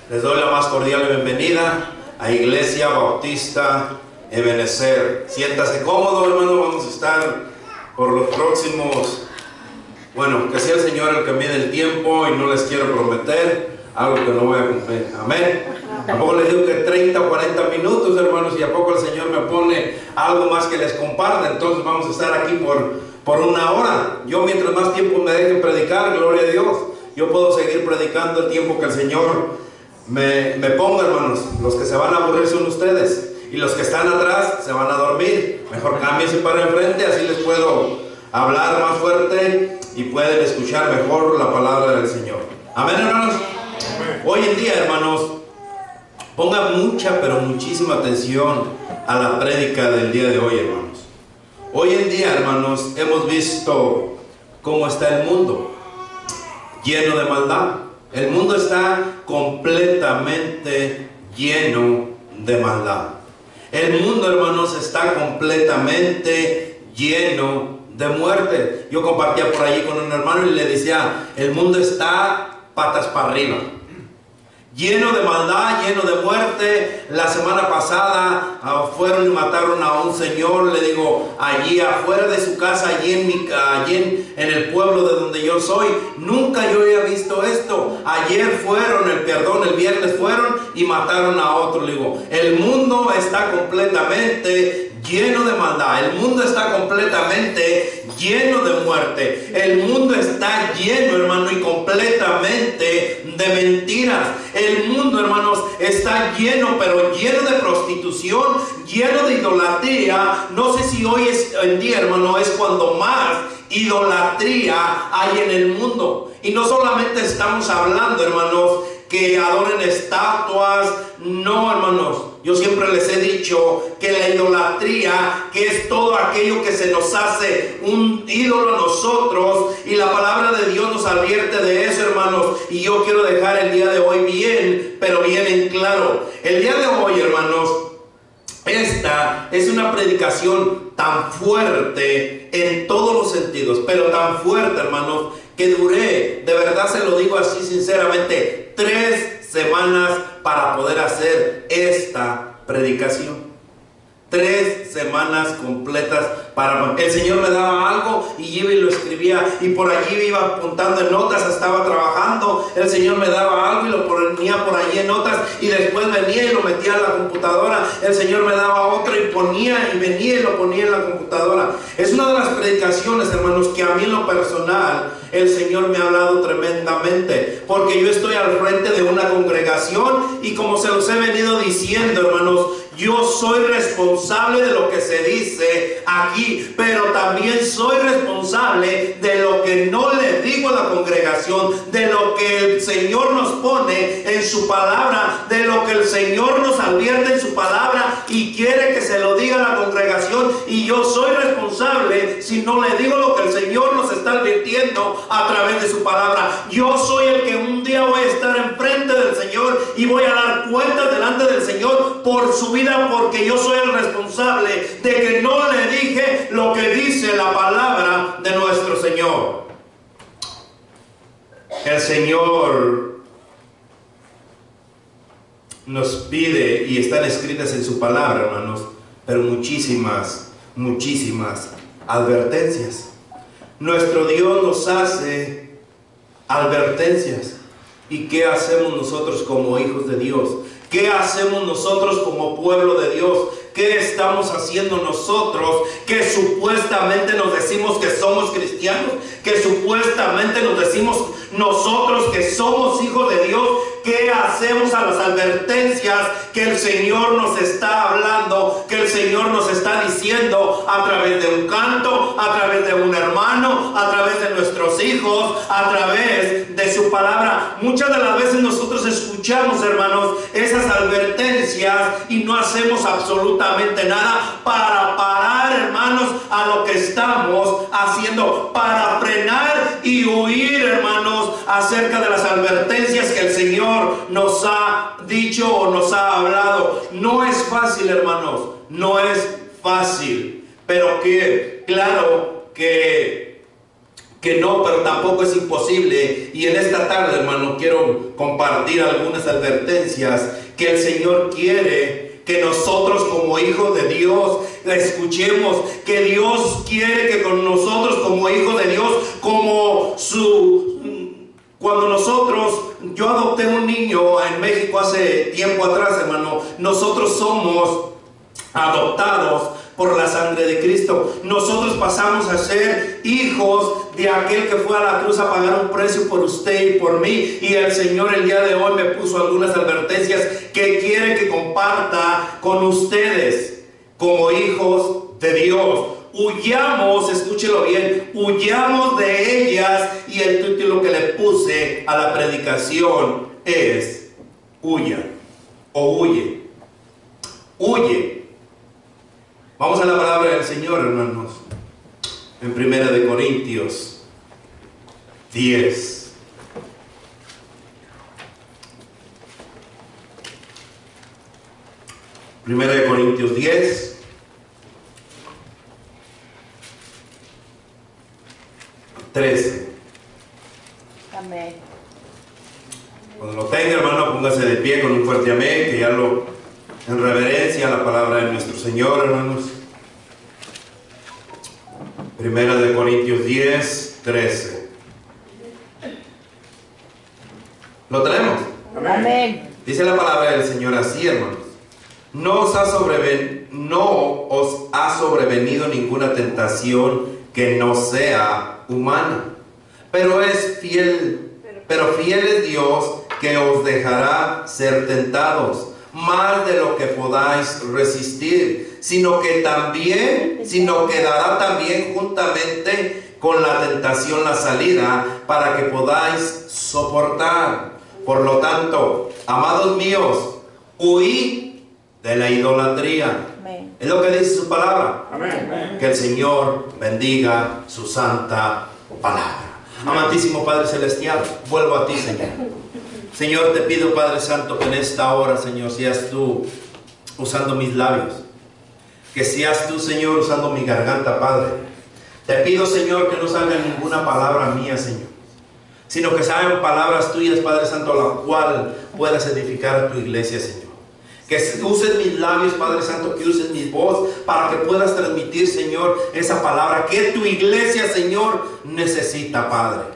Les doy la más cordial bienvenida a Iglesia Bautista Ebenezer. Siéntase cómodo, hermano. Vamos a estar por los próximos, que sea el Señor el que mide el tiempo, y no les quiero prometer algo que no voy a cumplir. Amén. Tampoco les digo que 30 o 40 minutos, hermanos, y a poco el Señor me pone algo más que les comparta. Entonces vamos a estar aquí por una hora. Yo, mientras más tiempo me dejen predicar, gloria a Dios, yo puedo seguir predicando el tiempo que el Señor me ponga, hermanos. Los que se van a aburrir son ustedes, y los que están atrás se van a dormir. Mejor cámbiense para enfrente, así les puedo hablar más fuerte y pueden escuchar mejor la palabra del Señor. Amén, hermanos. Hoy en día, hermanos, pongan mucha, pero muchísima atención a la prédica del día de hoy, hermanos. Hoy en día, hermanos, hemos visto cómo está el mundo, lleno de maldad. El mundo está completamente lleno de maldad. El mundo, hermanos, está completamente lleno de muerte. Yo compartía por allí con un hermano y le decía, el mundo está patas para arriba, lleno de maldad, lleno de muerte. La semana pasada fueron y mataron a un señor, le digo, allí afuera de su casa, allí en el pueblo de donde yo soy. Nunca yo había visto esto. Ayer fueron, el viernes fueron y mataron a otro. Le digo, el mundo está completamente lleno de maldad. El mundo está completamente lleno de muerte. El mundo está lleno, hermano, y completamente de mentiras. El mundo, hermanos, está lleno, pero lleno de prostitución, lleno de idolatría. No sé si hoy en día, hermano, es cuando más idolatría hay en el mundo. Y no solamente estamos hablando, hermanos, que adoren estatuas. No, hermanos, yo siempre les he dicho que la idolatría, que es todo aquello que se nos hace un ídolo a nosotros, y la palabra de Dios nos advierte de eso, hermanos. Y yo quiero dejar el día de hoy bien, pero bien en claro. El día de hoy, hermanos, esta es una predicación tan fuerte en todos los sentidos, pero tan fuerte, hermanos, que duré, de verdad se lo digo así sinceramente, 3 semanas para poder hacer esta predicación. 3 semanas completas para... El Señor me daba algo y iba y lo escribía, y por allí iba apuntando en notas. Estaba trabajando, el Señor me daba algo y lo ponía por allí en notas, y después venía y lo metía a la computadora. El Señor me daba otro y venía y lo ponía en la computadora. Es una de las predicaciones, hermanos, que a mí en lo personal el Señor me ha hablado tremendamente, porque yo estoy al frente de una congregación, y como se los he venido diciendo, hermanos, yo soy responsable de lo que se dice aquí, pero también soy responsable de lo que no le digo a la congregación, de lo que el Señor nos pone en su palabra, de lo que el Señor nos advierte en su palabra y quiere que se lo diga a la congregación. Y yo soy responsable si no le digo lo que el Señor nos está advirtiendo a través de su palabra. Yo soy el que un día voy a estar enfrente del Señor y voy a dar cuentas delante del Señor por su vida, porque yo soy el responsable de que no le dije lo que dice la palabra de nuestro Señor. El Señor nos pide, y están escritas en su palabra, hermanos, pero muchísimas advertencias. Nuestro Dios nos hace advertencias. ¿Y qué hacemos nosotros como hijos de Dios? ¿Qué hacemos nosotros como pueblo de Dios? ¿Qué estamos haciendo nosotros que supuestamente nos decimos que somos cristianos? Que supuestamente nos decimos nosotros que somos hijos de Dios. ¿Qué hacemos a las advertencias que el Señor nos está hablando, que el Señor nos está diciendo a través de un canto, a través de un hermano, a través de nuestros hijos, a través de su palabra? Muchas de las veces nosotros escuchamos, hermanos, esas advertencias y no hacemos absolutamente nada para parar, hermanos, a lo que estamos haciendo, para frenar y huir, hermanos, acerca de las advertencias que el Señor nos ha dicho o nos ha hablado. No es fácil, hermanos, no es fácil, pero que claro que que no, pero tampoco es imposible. Y en esta tarde, hermano, quiero compartir algunas advertencias que el Señor quiere que nosotros como hijos de Dios la escuchemos, que Dios quiere que con nosotros como hijos de Dios, cuando yo adopté un niño en México hace tiempo atrás, hermano, nosotros somos adoptados por la sangre de Cristo. Nosotros pasamos a ser hijos de aquel que fue a la cruz a pagar un precio por usted y por mí. Y el Señor el día de hoy me puso algunas advertencias que quiere que comparta con ustedes como hijos de Dios. Huyamos, escúchelo bien, huyamos de ellas. Y el título que le puse a la predicación es: huya o huye. Huye. Vamos a la palabra del Señor, hermanos, en 1 Corintios 10. Primera de Corintios 10. Amén. Cuando lo tenga, hermano, póngase de pie con un fuerte amén, que ya en reverencia a la palabra de nuestro Señor, hermanos. Primera de Corintios 10, 13. ¿Lo tenemos? Amén. Dice la palabra del Señor así, hermanos: no os ha sobrevenido ninguna tentación que no sea humana, pero fiel es Dios, que os dejará ser tentados más de lo que podáis resistir, sino que dará también juntamente con la tentación la salida, para que podáis soportar. Por lo tanto, amados míos, huid de la idolatría. Amén. Es lo que dice su palabra. Amén. Que el Señor bendiga su santa palabra. Amantísimo Padre Celestial, vuelvo a ti, Señor. Señor, te pido, Padre Santo, que en esta hora, Señor, seas tú usando mis labios. Que seas tú, Señor, usando mi garganta, Padre. Te pido, Señor, que no salga ninguna palabra mía, Señor, sino que salgan palabras tuyas, Padre Santo, a la cual puedas edificar a tu iglesia, Señor. Que uses mis labios, Padre Santo, que uses mi voz para que puedas transmitir, Señor, esa palabra que tu iglesia, Señor, necesita, Padre.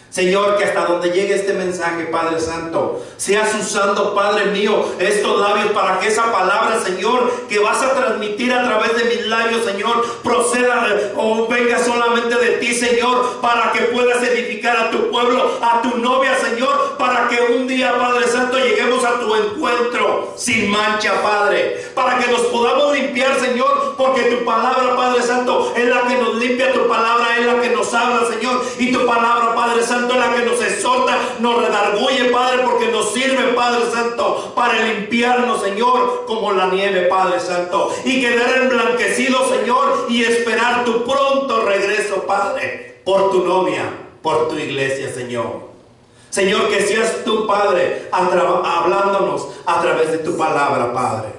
Señor, que hasta donde llegue este mensaje, Padre Santo, seas usando, Padre mío, estos labios para que esa palabra, Señor, que vas a transmitir a través de mis labios, Señor, proceda o venga solamente de ti, Señor, para que puedas edificar a tu pueblo, a tu novia, Señor, para que un día, Padre Santo, lleguemos a tu encuentro sin mancha, Padre, para que nos podamos limpiar, Señor, porque tu palabra, Padre Santo, es la que nos limpia, tu palabra es la que nos habla, Señor, y tu palabra, Padre Santo, es la que nos exhorta, nos redarguye, Padre, porque nos sirve, Padre Santo, para limpiarnos, Señor, como la nieve, Padre Santo, y quedar emblanquecidos, Señor, y esperar tu pronto regreso, Padre, por tu novia, por tu iglesia, Señor. Señor, que seas tú, Padre, hablándonos a través de tu palabra, Padre.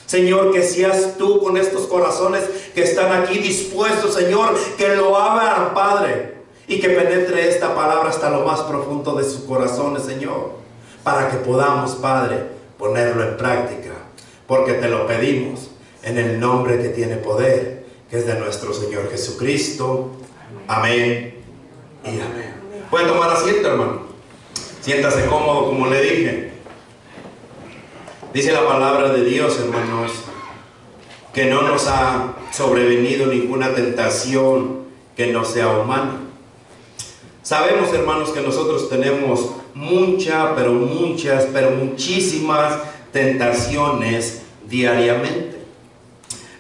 Señor, que seas tú con estos corazones que están aquí dispuestos, Señor, que lo abran, Padre, y que penetre esta palabra hasta lo más profundo de sus corazones, Señor, para que podamos, Padre, ponerlo en práctica, porque te lo pedimos en el nombre que tiene poder, que es de nuestro Señor Jesucristo. Amén y amén. Pueden tomar asiento, hermano. Siéntase cómodo, como le dije. Dice la palabra de Dios, hermanos, que no nos ha sobrevenido ninguna tentación que no sea humana. Sabemos, hermanos, que nosotros tenemos muchísimas tentaciones diariamente.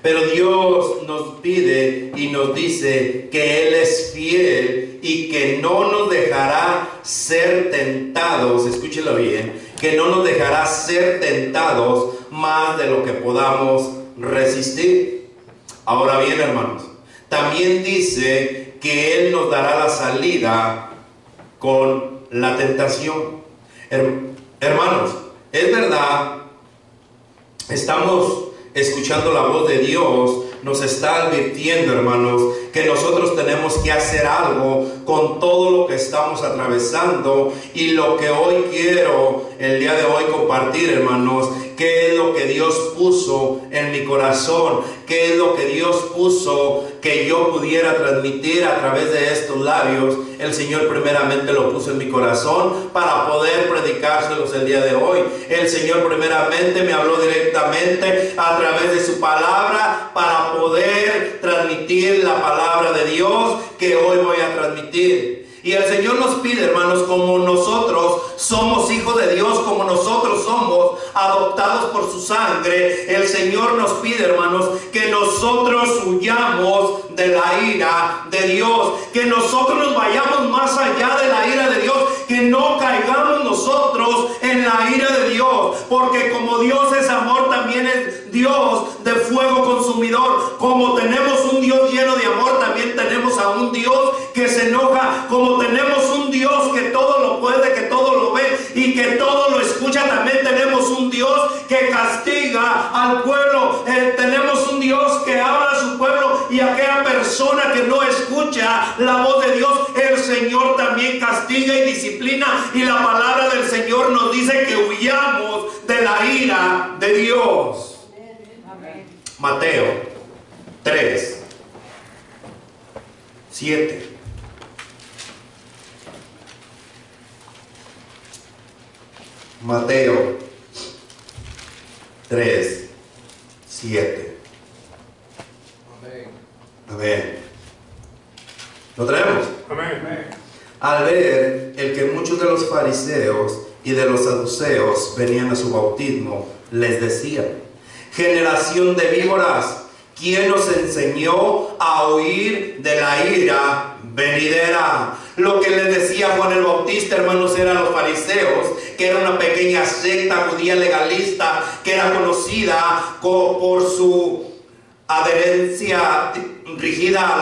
Pero Dios nos pide y nos dice que Él es fiel y que no nos dejará ser tentados, escúchelo bien, que no nos dejará ser tentados más de lo que podamos resistir. Ahora bien, hermanos, también dice que Él nos dará la salida con la tentación. Hermanos, es verdad, estamos escuchando la voz de Dios, nos está advirtiendo, hermanos, que nosotros tenemos que hacer algo con todo lo que estamos atravesando. Y lo que hoy quiero, el día de hoy, compartir, hermanos, qué es lo que Dios puso en mi corazón, qué es lo que Dios puso que yo pudiera transmitir a través de estos labios. El Señor primeramente lo puso en mi corazón para poder predicárselos el día de hoy. El Señor primeramente me habló directamente a través de su palabra para poder transmitir la palabra de Dios que hoy voy a transmitir. Y el Señor nos pide, hermanos, como nosotros somos hijos de Dios, como nosotros somos adoptados por su sangre, el Señor nos pide, hermanos, que nosotros huyamos de la ira de Dios, que nosotros nos vayamos más allá de la ira de Dios, que no caigamos nosotros en la ira de Dios, porque como Dios es amor, también es Dios de fuego consumidor. Como tenemos un Dios lleno de amor, también tenemos a un Dios que se enoja. Como tenemos un Dios que todo lo puede, que todo lo ve y que todo lo escucha, también tenemos un Dios que castiga al pueblo. Tenemos un Dios que habla a su pueblo, y aquella persona que no escucha la voz de Dios, el Señor también castiga y disciplina. Y la palabra del Señor nos dice que huyamos de la ira de Dios. Amén. Mateo 3, 7. Mateo 3, 7. Amén. ¿Lo traemos? Amén. Al ver el que muchos de los fariseos y de los saduceos venían a su bautismo, les decía: generación de víboras, ¿quién os enseñó a huir de la ira venidera? Lo que les decía Juan el Bautista, hermanos, eran los fariseos, que era una pequeña secta judía legalista que era conocida por su adherencia rígida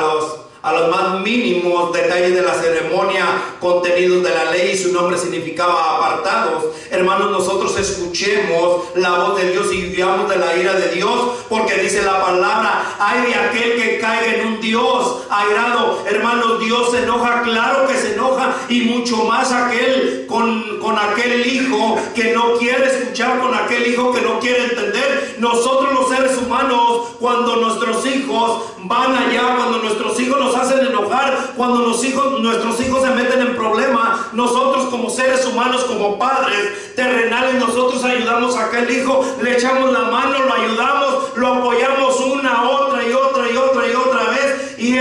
a los más mínimos detalles de la ceremonia, contenidos de la ley, y su nombre significaba apartados. Hermanos, nosotros escuchemos la voz de Dios y vivamos de la ira de Dios, porque dice la palabra: ay de aquel que caiga en un Dios airado. Hermanos, Dios se enoja, claro que se enoja, y mucho más aquel con aquel hijo que no quiere escuchar, con aquel hijo que no quiere entender. Nosotros los seres humanos, cuando nuestros hijos van allá, cuando nuestros hijos nos hacen enojar, cuando nuestros hijos se meten en problemas, nosotros como seres humanos, como padres terrenales, nosotros ayudamos a aquel hijo, le echamos la mano, lo ayudamos, lo apoyamos una, otra y otra y otra y otra vez, y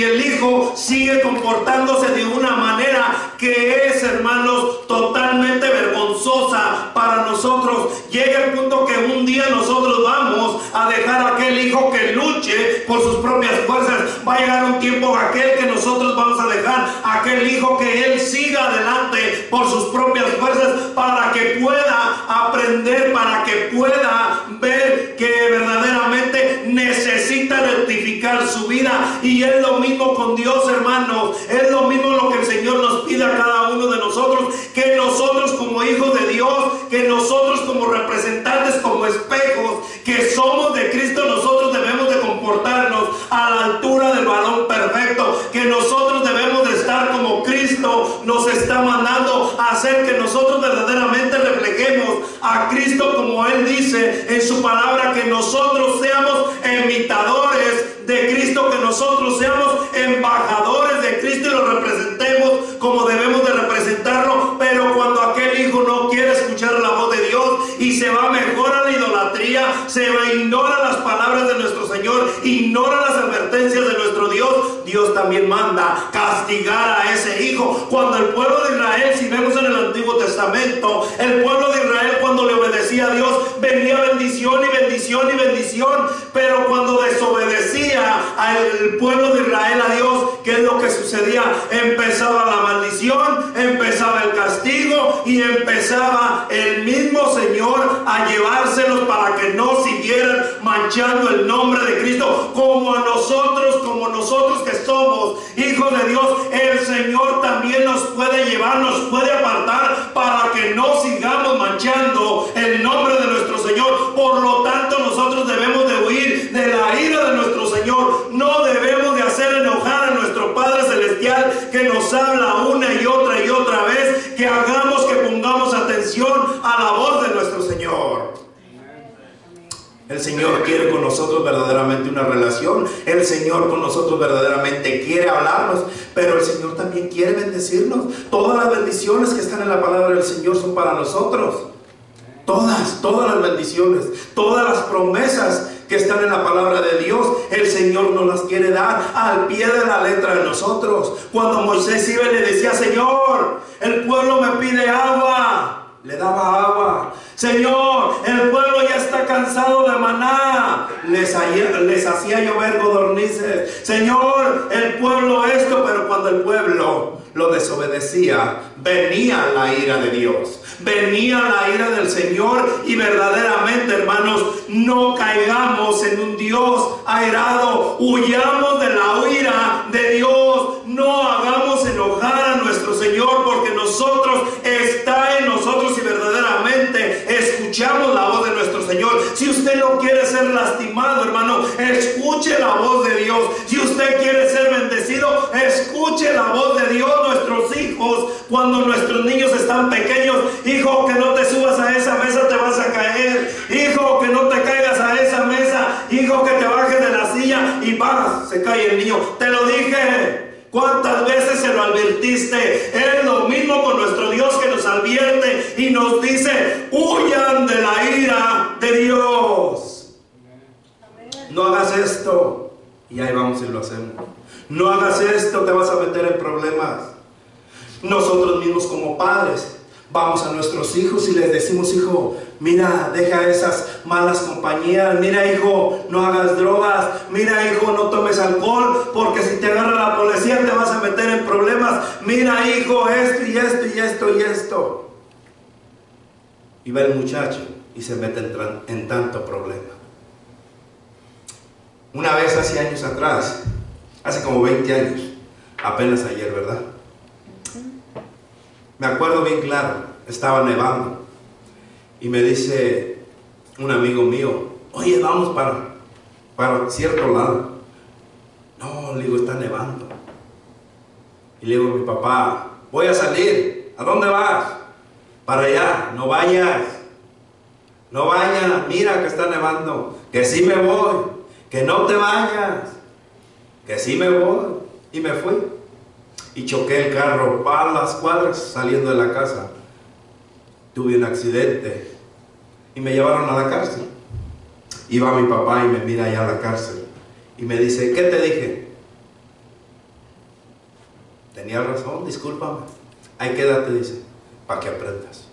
el hijo sigue comportándose de una manera que es, hermanos, totalmente vergonzosa para nosotros. Llega el punto que un día nosotros vamos a dejar a aquel hijo que luche por sus propias fuerzas. Va a llegar un tiempo aquel que nosotros vamos a dejar a aquel hijo que él siga adelante por sus propias fuerzas, para que pueda aprender, para que pueda ver que verdaderamente necesita rectificar su vida. Y es lo mismo con Dios, hermanos, es lo mismo lo que el Señor nos pide a cada uno de nosotros, que nosotros como hijos de Dios, que nosotros como representantes, como espejos que somos de Cristo, nosotros debemos de comportarnos a la altura del varón perfecto, que nosotros debemos de estar como Cristo nos está mandando a hacer, que nosotros verdaderamente reflejemos a Cristo como Él dice en su palabra, que nosotros seamos imitadores de Cristo, que nosotros seamos embajadores de Cristo y lo representemos como debemos de representarlo. Pero cuando aquel hijo no quiere escuchar la voz de Dios y se va mejor a la idolatría, ignora las palabras de nuestro Señor, ignora las advertencias de nuestro Dios, Dios también manda castigar a ese hijo. Cuando el pueblo de Israel, si vemos en el Antiguo Testamento, el pueblo de Israel, cuando le obedecía a Dios, venía bendición y bendición y bendición, pero cuando desobedecía al pueblo de Israel a Dios, ¿qué es lo que sucedía? Empezaba la maldición, empezaba el castigo y empezaba el mismo Señor a llevárselos para que no siguieran manchando el nombre de Cristo. Como nosotros que somos hijos de Dios, el Señor también nos puede llevar, nos puede apartar para que no sigamos manchando el nombre de nuestro Señor. Por lo tanto, nosotros debemos de huir de la ira de nuestro Señor. No debemos de hacer a la voz de nuestro Señor. El Señor quiere con nosotros verdaderamente una relación. El Señor con nosotros verdaderamente quiere hablarnos. Pero el Señor también quiere bendecirnos. Todas las bendiciones que están en la palabra del Señor son para nosotros. Todas las bendiciones, todas las promesas que están en la palabra de Dios, el Señor nos las quiere dar al pie de la letra de nosotros. Cuando Moisés iba y le decía: Señor, el pueblo me pide agua, le daba agua. Señor, el pueblo ya está cansado de maná, les hacía llover codornices. Señor, el pueblo esto. Pero cuando el pueblo lo desobedecía, venía la ira de Dios, venía la ira del Señor. Y verdaderamente, hermanos, no caigamos en un Dios airado. Huyamos de la ira de Dios. No hagamos enojar a nuestro Señor, porque está en nosotros y verdaderamente escuchamos la voz de nuestro Señor. Si usted no quiere ser lastimado, hermano, escuche la voz de Dios. Si usted quiere ser bendecido, escuche la voz de Dios. Nuestros hijos, cuando nuestros niños están pequeños: hijo, que no te subas a esa mesa, te vas a caer. Hijo, que no te caigas a esa mesa. Hijo, que te bajes de la silla. Y se cae el niño. Te lo dije. ¿Cuántas veces se lo advertiste? Es lo mismo con nuestro Dios, que nos advierte y nos dice: huyan de la ira de Dios. No hagas esto. Y ahí vamos y lo hacemos. No hagas esto, te vas a meter en problemas. Nosotros mismos como padres vamos a nuestros hijos y les decimos: hijo, mira, deja esas malas compañías. Mira, hijo, no hagas drogas. Mira, hijo, no tomes alcohol, porque si te agarra la policía te vas a meter en problemas. Mira, hijo, esto y esto y esto y esto. Y va el muchacho y se mete en tanto problema. Una vez, hace años atrás, hace como 20 años, apenas ayer, ¿verdad? Me acuerdo bien claro, estaba nevando y me dice un amigo mío: oye, vamos para cierto lado. No, le digo, está nevando. Y le digo a mi papá: voy a salir. ¿A dónde vas? Para allá. No vayas. No vayas, mira que está nevando. Que sí me voy. Que no te vayas. Que sí me voy. Y me fui. Y choqué el carro para las cuadras saliendo de la casa. Tuve un accidente y me llevaron a la cárcel. Iba mi papá y me mira allá a la cárcel y me dice: ¿qué te dije? Tenía razón, discúlpame. Ahí quédate, dice, para que aprendas.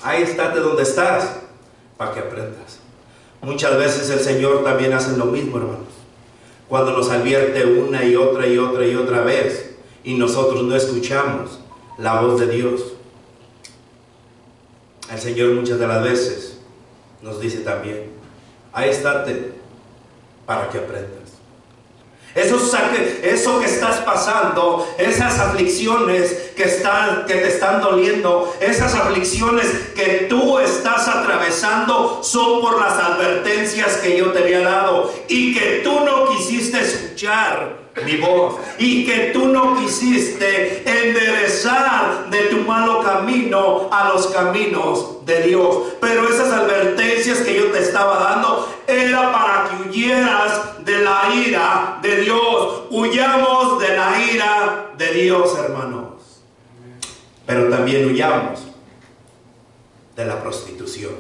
Ahí estate donde estás, para que aprendas. Muchas veces el Señor también hace lo mismo, hermanos. Cuando nos advierte una y otra y otra y otra vez, y nosotros no escuchamos la voz de Dios, el Señor muchas de las veces nos dice también: ahí estate para que aprendas. Eso que estás pasando, esas aflicciones que te están doliendo, esas aflicciones que tú estás atravesando, son por las advertencias que yo te había dado y que tú no quisiste escuchar mi voz, y que tú no quisiste enderezar de tu malo camino a los caminos de Dios. Pero esas advertencias que yo te estaba dando era para que huyeras de la ira de Dios. Huyamos de la ira de Dios, hermanos. Pero también huyamos de la prostitución.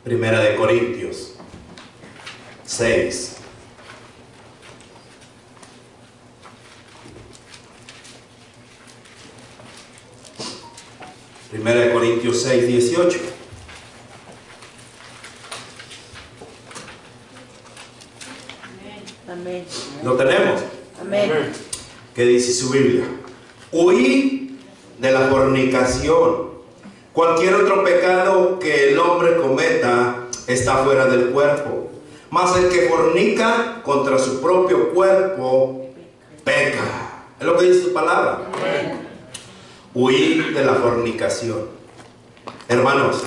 Primera de Corintios 6. Primera de Corintios 6, 18. Amén. ¿Lo tenemos? Amén. ¿Qué dice su Biblia? Huí de la fornicación. Cualquier otro pecado que el hombre cometa está fuera del cuerpo. Mas el que fornica contra su propio cuerpo peca. Es lo que dice su palabra. Amén. Huir de la fornicación. Hermanos,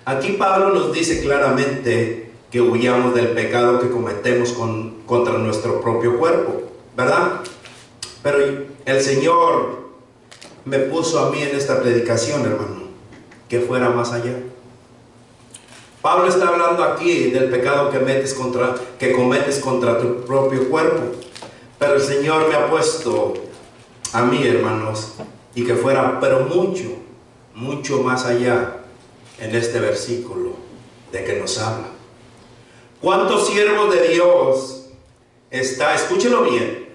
aquí Pablo nos dice claramente que huyamos del pecado que cometemos contra nuestro propio cuerpo, ¿verdad? Pero el Señor me puso a mí en esta predicación, hermano, que fuera más allá. Pablo está hablando aquí del pecado que cometes contra tu propio cuerpo. Pero el Señor me ha puesto a mí, hermanos, y que fuera, pero mucho, mucho más allá en este versículo de que nos habla. ¿Cuántos siervos de Dios escúchelo bien,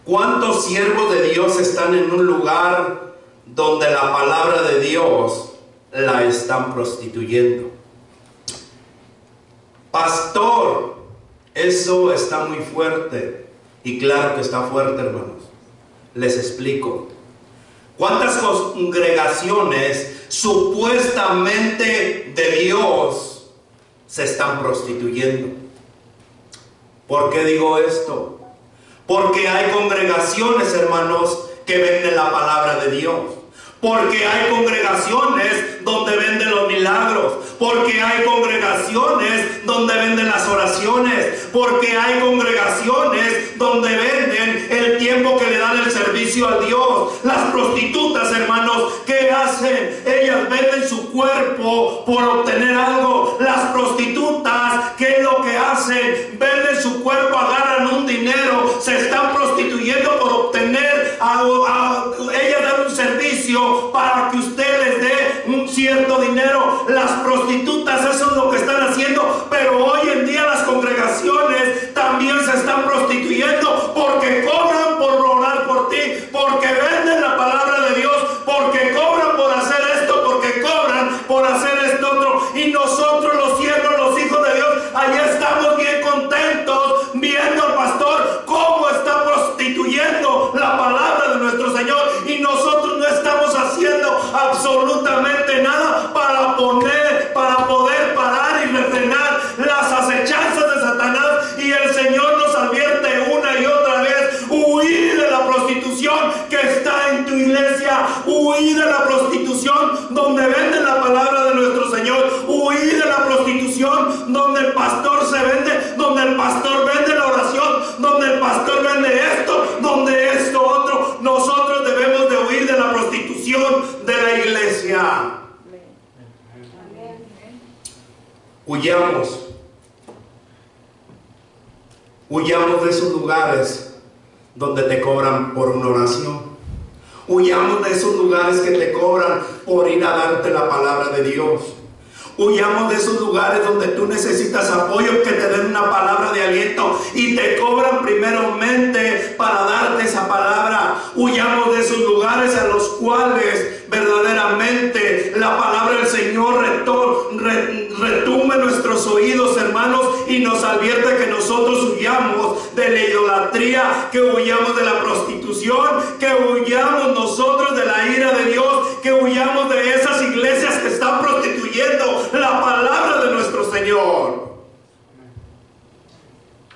cuántos siervos de Dios están en un lugar donde la palabra de Dios la están prostituyendo? Pastor, eso está muy fuerte. Y claro que está fuerte, hermanos. Les explico. ¿Cuántas congregaciones supuestamente de Dios se están prostituyendo? ¿Por qué digo esto? Porque hay congregaciones, hermanos, que venden la palabra de Dios. Porque hay congregaciones donde venden los milagros. Porque hay congregaciones donde venden las oraciones. Porque hay congregaciones donde venden el tiempo que le dan el servicio a Dios. Las prostitutas, hermanos, ¿qué hacen? Ellas venden su cuerpo por obtener algo. Las prostitutas, ¿qué es lo que hacen? Venden su cuerpo, agarran un dinero, se están prostituyendo por obtener ellas dan un servicio para que usted les dé un cierto dinero. Las prostitutas, eso es lo que están haciendo. Pero hoy en día las congregaciones también se están prostituyendo porque cobran por orar por ti, porque venden la palabra de Dios, porque cobran por hacer esto, porque cobran por hacer esto otro. Y nosotros, los siervos, los hijos de Dios, allá estamos bien contentos viendo al pastor cómo está prostituyendo la palabra de nuestro Señor, y nosotros no estamos haciendo absolutamente nada para poder parar y refrenar las acechanzas de Satanás. Y el Señor nos advierte una y otra vez: huir de la prostitución que está en tu iglesia, huir de la prostitución donde venden la palabra de nuestro Señor, huir de la prostitución donde el pastor se vende, donde el pastor vende la oración, donde el pastor vende esto, donde esto otro. Nosotros debemos de huir de la prostitución de la iglesia. Huyamos de esos lugares donde te cobran por una oración. Huyamos de esos lugares que te cobran por ir a darte la palabra de Dios. Huyamos de esos lugares donde tú necesitas apoyo, que te den una palabra de aliento y te cobran primeramente para darte esa palabra. Huyamos de esos lugares a los cuales verdaderamente la palabra del Señor retumbe nuestros oídos, hermanos, y nos advierte que nosotros huyamos de la idolatría, que huyamos de la prostitución, que huyamos nosotros de la ira de Dios, que huyamos de esas iglesias que están prostituyendo la palabra de nuestro Señor.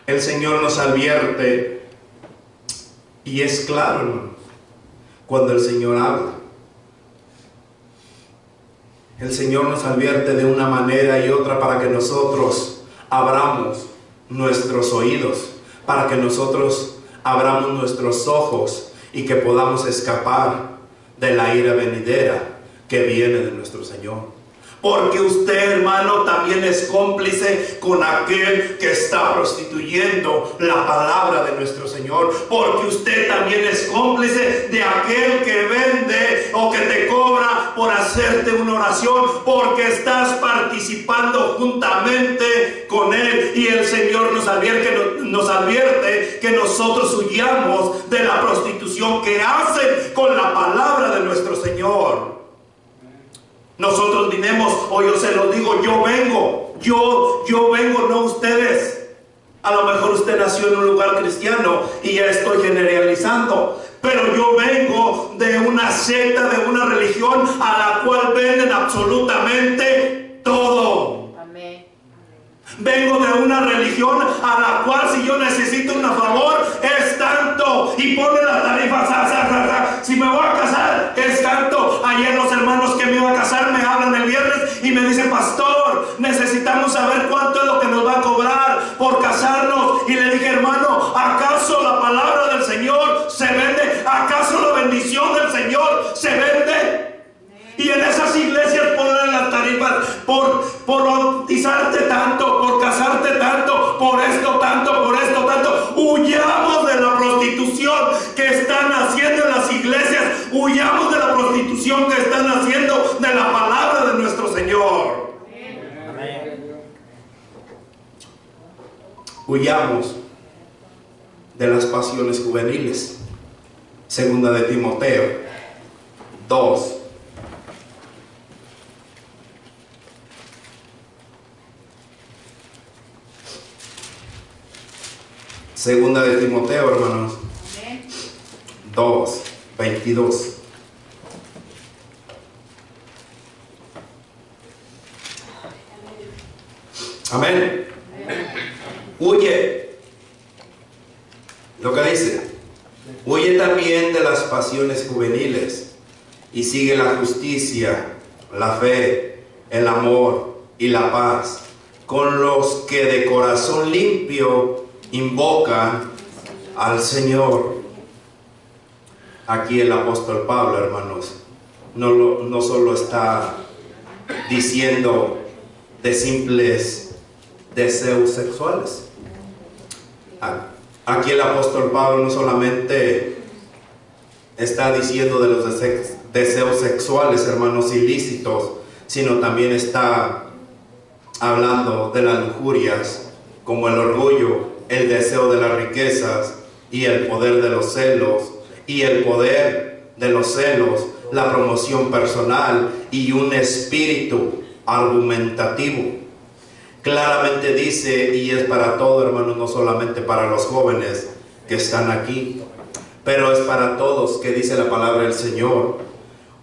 El Señor nos advierte, y es claro, hermanos, cuando el Señor habla. El Señor nos advierte de una manera y otra para que nosotros abramos nuestros oídos, para que nosotros abramos nuestros ojos y que podamos escapar de la ira venidera que viene de nuestro Señor. Porque usted, hermano, también es cómplice con aquel que está prostituyendo la palabra de nuestro Señor. Porque usted también es cómplice de aquel que vende o que te cobra por hacerte una oración, porque estás participando juntamente con él. Y el Señor nos advierte que nosotros huyamos de la prostitución que hacen con la palabra de nuestro Señor. Nosotros vinimos, o yo se lo digo, yo vengo, no ustedes. A lo mejor usted nació en un lugar cristiano y ya estoy generalizando, pero yo vengo de una secta, de una religión a la cual venden absolutamente todo. Amén. Vengo de una religión a la cual, si yo necesito un favor, es tanto, y pone la tarifa, si me voy a casar, es tanto. Ayer los hermanos que me iban a casar me hablan el viernes y me dicen: pastor, necesitamos saber cuánto es lo que nos va a cobrar por casarnos. Y le dije: hermano, ¿acaso la palabra del Señor se vende? ¿Acaso la bendición del Señor se las iglesias ponen las tarifas por bautizarte tanto, por casarte tanto, por esto tanto, por esto tanto. Huyamos de la prostitución que están haciendo en las iglesias. Huyamos de la prostitución que están haciendo de la palabra de nuestro Señor. Amén. Huyamos de las pasiones juveniles. Segunda de Timoteo 2. Segunda de Timoteo, hermanos. 2, 22. Amén. Huye. Lo que dice. Huye también de las pasiones juveniles y sigue la justicia, la fe, el amor y la paz con los que de corazón limpio invocan al Señor. Aquí el apóstol Pablo, hermanos, no solo está diciendo de simples deseos sexuales. Aquí el apóstol Pablo no solamente está diciendo de los deseos sexuales, hermanos, ilícitos, sino también está hablando de las lujurias, como el orgullo, el deseo de las riquezas y el poder de los celos, y el poder de los celos, la promoción personal y un espíritu argumentativo. Claramente dice, y es para todo, hermanos, no solamente para los jóvenes que están aquí, pero es para todos, que dice la palabra del Señor.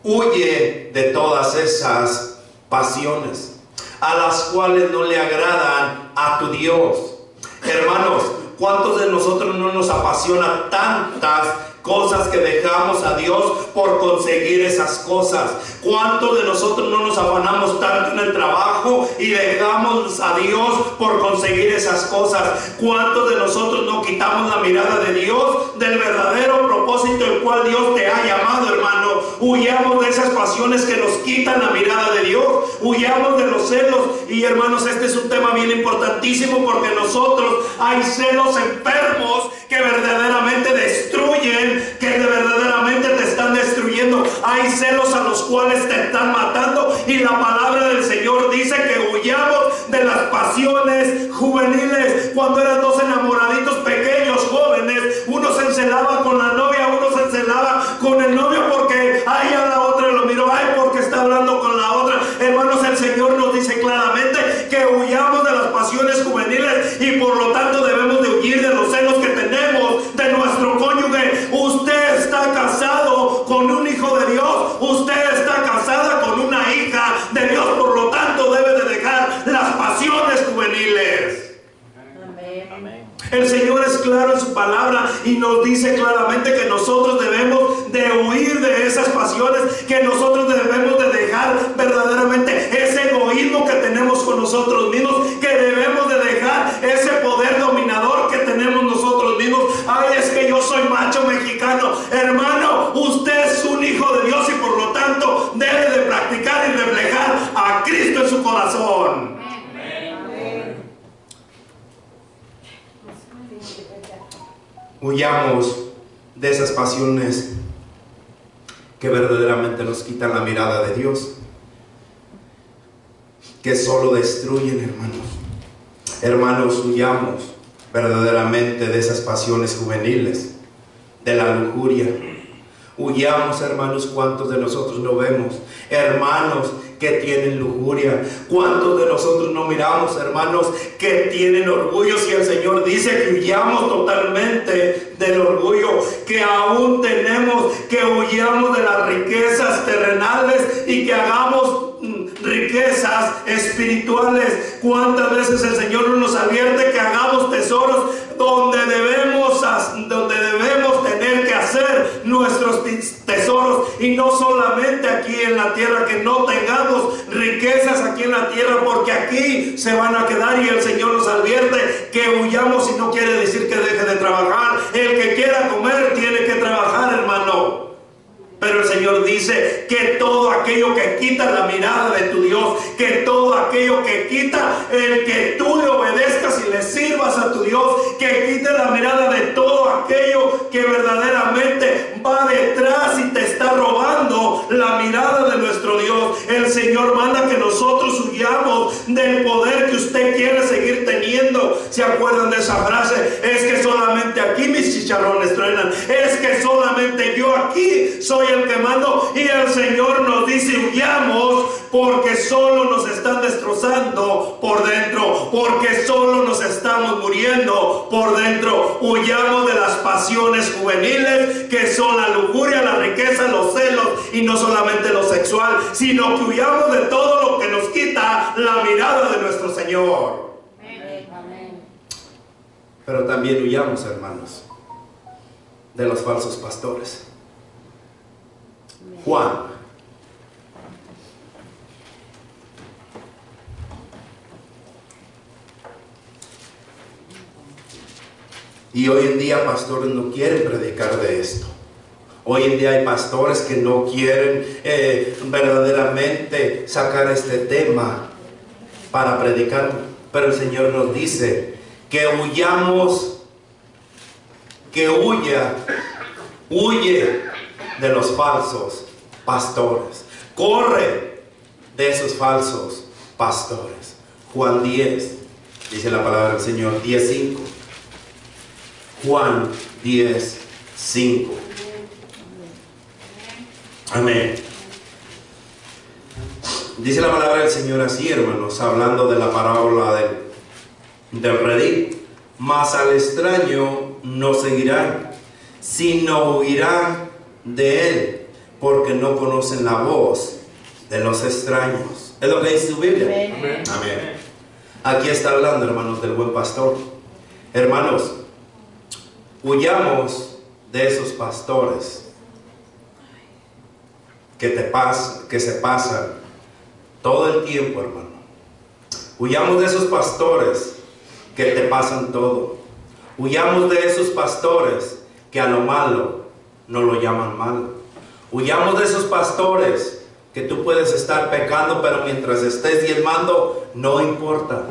Huye de todas esas pasiones a las cuales no le agradan a tu Dios. Hermanos, ¿cuántos de nosotros no nos apasiona tantas cosas que dejamos a Dios por conseguir esas cosas? ¿Cuántos de nosotros no nos afanamos tanto en el trabajo y dejamos a Dios por conseguir esas cosas? ¿Cuántos de nosotros no quitamos la mirada de Dios, del verdadero propósito el cual Dios te ha llamado, hermano? Huyamos de esas pasiones que nos quitan la mirada de Dios. Huyamos de los celos. Y hermanos, este es un tema bien importantísimo, porque nosotros hay celos enfermos que verdaderamente destruyen, que verdaderamente te están destruyendo. Hay celos a los cuales te están matando, y la palabra del Señor dice que huyamos de las pasiones juveniles. Cuando eran dos enamoraditos pequeños, jóvenes, uno se encelaba con la novia, uno se encelaba con el novio porque ay, a la otra lo miró, ay, porque está hablando con la otra. Hermanos, el Señor nos dice claramente que huyamos de las pasiones juveniles, y por lo tanto debemos de huir de los celos que tenemos de nuestro cónyuge. Usted está casado con un hijo de Dios, usted está casada con una hija de Dios, por lo tanto debe de dejar las pasiones juveniles. Amén. El Señor es claro en su palabra y nos dice claramente que nosotros debemos de huir de esas pasiones, que nosotros debemos de dejar verdaderamente ese egoísmo que tenemos con nosotros mismos, que debemos de dejar ese poder dominador que tenemos nosotros mismos. Ay, es que yo soy macho mexicano. Hermano, usted es un hijo de Dios y por lo tanto debe de practicar y reflejar a Cristo en su corazón. Huyamos de esas pasiones que verdaderamente nos quitan la mirada de Dios, que solo destruyen, hermanos. Hermanos, huyamos verdaderamente de esas pasiones juveniles, de la lujuria. Huyamos, hermanos. ¿Cuántos de nosotros no vemos hermanos que tienen lujuria? ¿Cuántos de nosotros no miramos hermanos que tienen orgullo? Si el Señor dice que huyamos totalmente del orgullo, que aún tenemos que huyamos de las riquezas terrenales y que hagamos riquezas espirituales. ¿Cuántas veces el Señor nos advierte que hagamos tesoros donde debemos tener que hacer nuestros tesoros, y no solamente aquí en la tierra, que no tengamos riquezas aquí en la tierra, porque aquí se van a quedar, y el Señor nos advierte que huyamos, y no quiere decir que deje de trabajar. El que quiera comer tiene que trabajar, hermano, Pero el Señor dice que todo aquello que quita la mirada de tu Dios, que todo aquello que quita el que tú le obedezcas y le sirvas a tu Dios, que quite la mirada de todo aquello que verdaderamente va detrás y te está robando la mirada de nuestro Dios. El Señor manda que nosotros huyamos del poder que usted quiere seguir teniendo. ¿Se acuerdan de esa frase? Es que solamente aquí mis chicharrones truenan. Es que solamente yo aquí soy el que mando. Y el Señor nos dice: huyamos, porque solo nos están destrozando por dentro, porque solo nos estamos muriendo por dentro. Huyamos de las pasiones juveniles, que son la lujuria, la riqueza, los celos, y no solamente lo sexual, sino que huyamos de todo lo que nos quita la mirada de nuestro Señor. Amén. Pero también huyamos, hermanos, de los falsos pastores. Juan y hoy en día pastores no quieren predicar de esto. Hoy en día hay pastores que no quieren verdaderamente sacar este tema para predicar. Pero el Señor nos dice que huyamos, que huye de los falsos pastores. Corre de esos falsos pastores. Juan 10, dice la palabra del Señor, 10:5. Juan 10:5. Amén. Dice la palabra del Señor así, hermanos, hablando de la parábola del redil. Mas al extraño no seguirán, sino huirán de él, porque no conocen la voz de los extraños. Es lo que dice su Biblia. Amén. Amén. Aquí está hablando, hermanos, del buen pastor. Hermanos, huyamos de esos pastores que se pasan todo el tiempo, hermano. Huyamos de esos pastores que te pasan todo. Huyamos de esos pastores que a lo malo no lo llaman malo. Huyamos de esos pastores que tú puedes estar pecando, pero mientras estés diezmando no importa.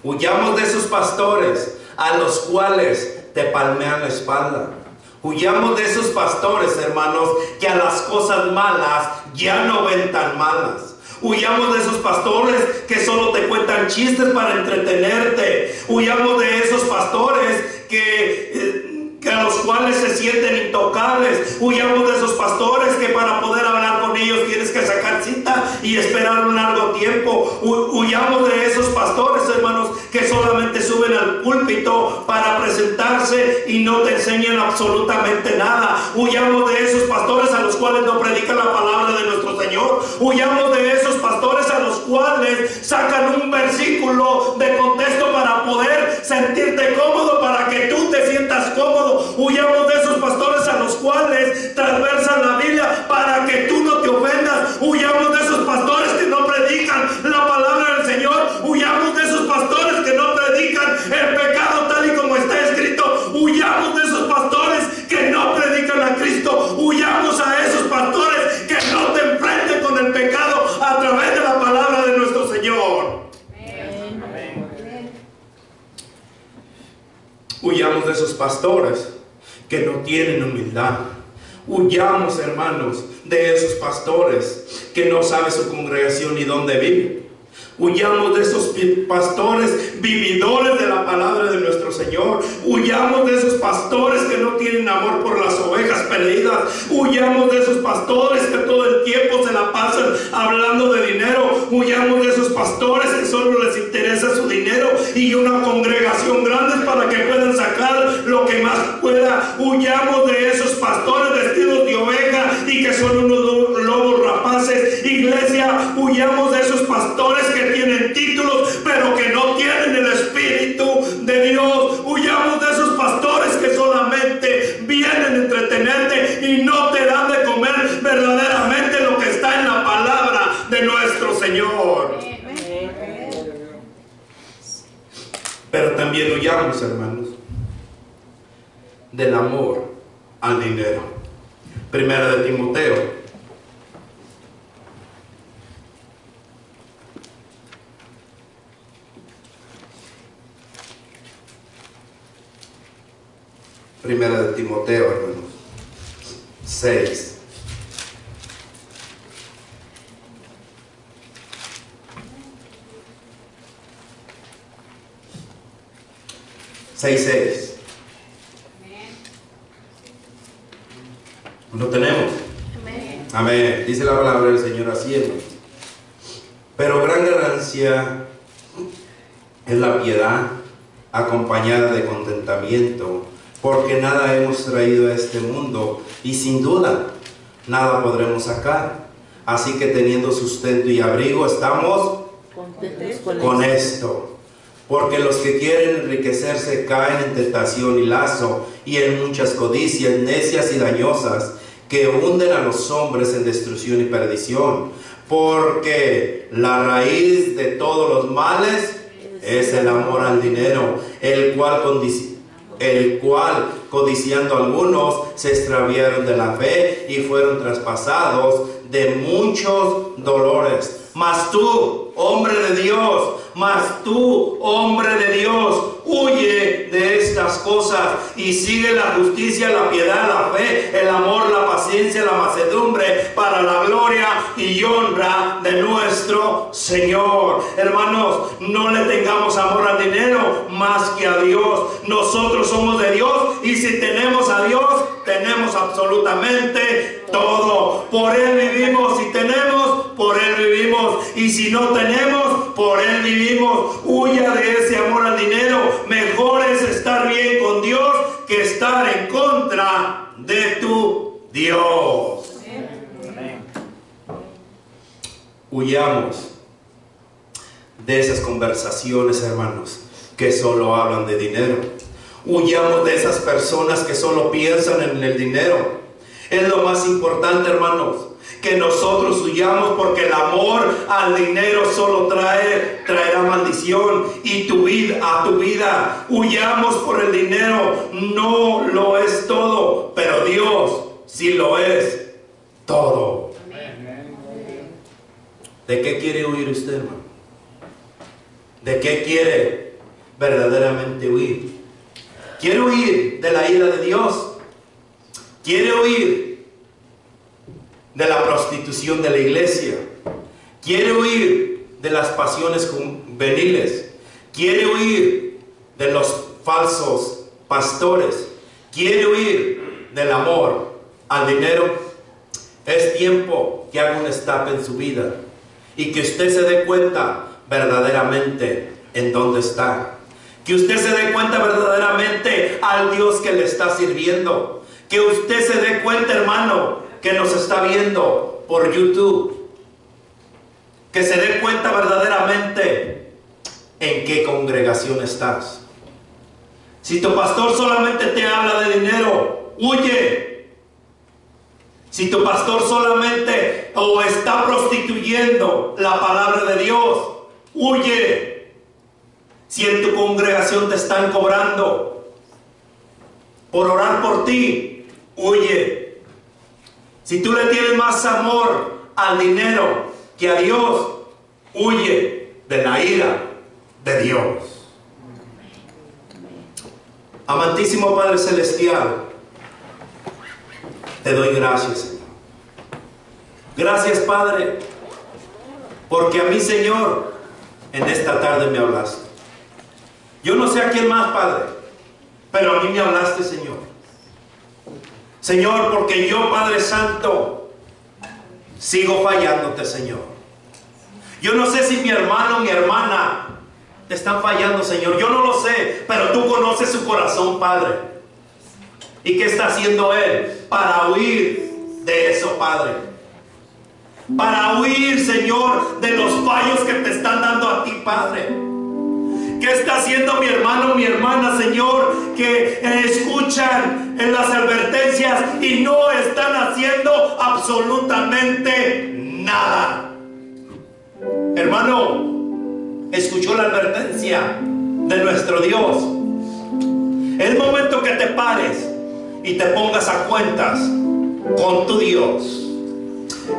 Huyamos de esos pastores a los cuales te palmean la espalda. Huyamos de esos pastores, hermanos, que a las cosas malas ya no ven tan malas. Huyamos de esos pastores que solo te cuentan chistes para entretenerte. Huyamos de esos pastores que a los cuales se sienten intocables. Huyamos de esos pastores que para poder hablar con ellos tienes que sacar cita y esperar un largo tiempo. Huyamos de esos pastores, hermanos, que solamente suben al púlpito para presentarse y no te enseñan absolutamente nada. Huyamos de esos pastores a los cuales no predican la palabra de nuestro Señor. Huyamos de esos pastores a los cuales sacan un versículo de contexto para poder sentirte cómodo, para que tú te sientas cómodo. Huyamos de esos pastores a los cuales transversan la Biblia para que tú no te ofendas. Huyamos de esos pastores que no predican la palabra del Señor. Huyamos de esos pastores que no predican el pecado tal y como está escrito. Huyamos de esos pastores que no predican a Cristo. Huyamos a esos pastores que no te enfrenten con el pecado a través de la palabra de nuestro Señor. Huyamos de esos pastores que no tienen humildad. Huyamos, hermanos, de esos pastores que no sabe su congregación ni dónde vive. Huyamos de esos pastores vividores de la palabra de nuestro Señor. Huyamos de esos pastores que no tienen amor por las ovejas perdidas. Huyamos de esos pastores que todo el tiempo se la pasan hablando de dinero. Huyamos de esos pastores que solo les interesa su dinero y una congregación grande para que puedan sacar lo que más pueda. Huyamos de esos pastores vestidos de oveja y que son unos lobos rapaces. Iglesia, huyamos de esos pastores que tienen títulos pero que no tienen el Espíritu de Dios. Huyamos de esos pastores que solamente vienen a entretenerte y no te dan de comer verdaderamente lo que está en la palabra de nuestro Señor. Pero también huyamos, hermanos, del amor al dinero. Primera de Timoteo. Primera de Timoteo, hermanos. 6. ¿Lo tenemos? Amén. Amén. Dice la palabra del Señor así, hermanos. Pero gran ganancia es la piedad acompañada de contentamiento, porque nada hemos traído a este mundo y sin duda nada podremos sacar. Así que teniendo sustento y abrigo estamos Contentos con esto. Porque los que quieren enriquecerse caen en tentación y lazo y en muchas codicias necias y dañosas que hunden a los hombres en destrucción y perdición. Porque la raíz de todos los males es el amor al dinero, el cual codiciando algunos se extraviaron de la fe y fueron traspasados de muchos dolores. Mas tú, hombre de Dios, huye de estas cosas y sigue la justicia, la piedad, la fe, el amor, la paciencia, la mansedumbre, para la gloria y honra de nuestro Señor. Hermanos, no le tengamos amor al dinero más que a Dios. Nosotros somos de Dios y si tenemos a Dios, tenemos absolutamente todo. Por Él vivimos. Si tenemos, por Él vivimos. Y si no tenemos, por Él vivimos. Huya de ese amor al dinero. Mejor es estar bien con Dios que estar en contra de tu Dios. Amén. Huyamos de esas conversaciones, hermanos, que solo hablan de dinero. Huyamos de esas personas que solo piensan en el dinero. Es lo más importante, hermanos, que nosotros huyamos, porque el amor al dinero solo traerá maldición y a tu vida. Huyamos por el dinero, no lo es todo, pero Dios sí lo es todo. ¿De qué quiere huir usted, hermano? ¿De qué quiere verdaderamente huir? ¿Quiere huir de la ira de Dios? ¿Quiere huir de la prostitución de la iglesia? ¿Quiere huir de las pasiones juveniles? ¿Quiere huir de los falsos pastores? ¿Quiere huir del amor al dinero? Es tiempo que haga un stop en su vida y que usted se dé cuenta verdaderamente en dónde está. Que usted se dé cuenta verdaderamente al Dios que le está sirviendo. Que usted se dé cuenta, hermano, que nos está viendo por YouTube. Que se dé cuenta verdaderamente en qué congregación estás. Si tu pastor solamente te habla de dinero, huye. Si tu pastor solamente o está prostituyendo la palabra de Dios, huye. Si en tu congregación te están cobrando por orar por ti, huye. Si tú le tienes más amor al dinero que a Dios, huye de la ira de Dios. Amantísimo Padre Celestial, te doy gracias, Señor. Gracias, Padre, porque a mí, Señor, en esta tarde me hablaste. Yo no sé a quién más, Padre, pero a mí me hablaste, Señor. Señor, porque yo, Padre Santo, sigo fallándote, Señor. Yo no sé si mi hermano o mi hermana te están fallando, Señor. Yo no lo sé, pero tú conoces su corazón, Padre. ¿Y qué está haciendo él para huir de eso, Padre? Para huir, Señor, de los fallos que te están dando a ti, Padre. ¿Qué está haciendo mi hermano, mi hermana, Señor, que escuchan en las advertencias y no están haciendo absolutamente nada? Hermano, escuchó la advertencia de nuestro Dios. Es momento que te pares y te pongas a cuentas con tu Dios.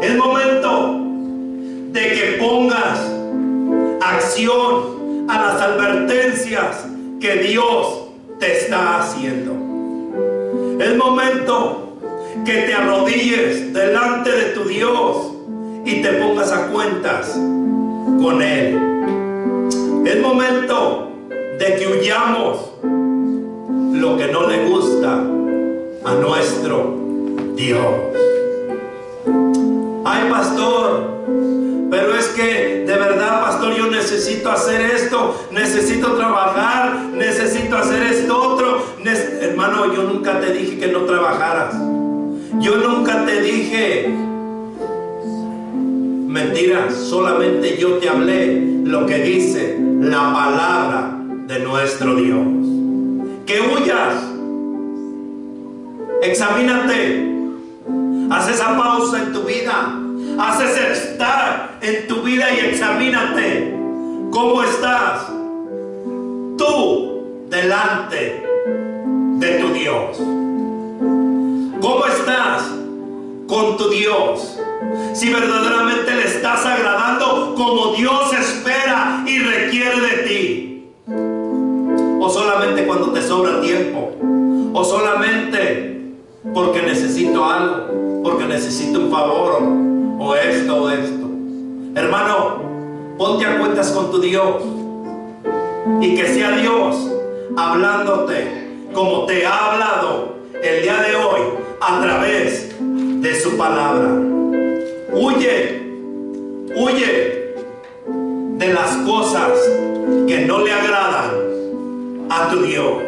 Es momento de que pongas acción a las advertencias que Dios te está haciendo. Es momento que te arrodilles delante de tu Dios y te pongas a cuentas con Él. Es momento de que huyamos lo que no le gusta a nuestro Dios. Ay, pastor, pero es que de verdad, pastor, yo necesito hacer esto, necesito trabajar, necesito hacer esto otro. Hermano, yo nunca te dije que no trabajaras. Yo nunca te dije mentiras, solamente yo te hablé lo que dice la palabra de nuestro Dios. Que huyas, examínate, haz esa pausa en tu vida, haz ese estar en tu vida y examínate cómo estás tú delante de tu Dios. ¿Cómo estás con tu Dios? Si verdaderamente le estás agradando como Dios espera y requiere de ti, o solamente cuando te sobra tiempo, o solamente porque necesito algo, porque necesito un favor, o esto. Hermano, ponte a cuentas con tu Dios y que sea Dios hablándote como te ha hablado el día de hoy a través de su palabra. Huye de las cosas que no le agradan a tu Dios.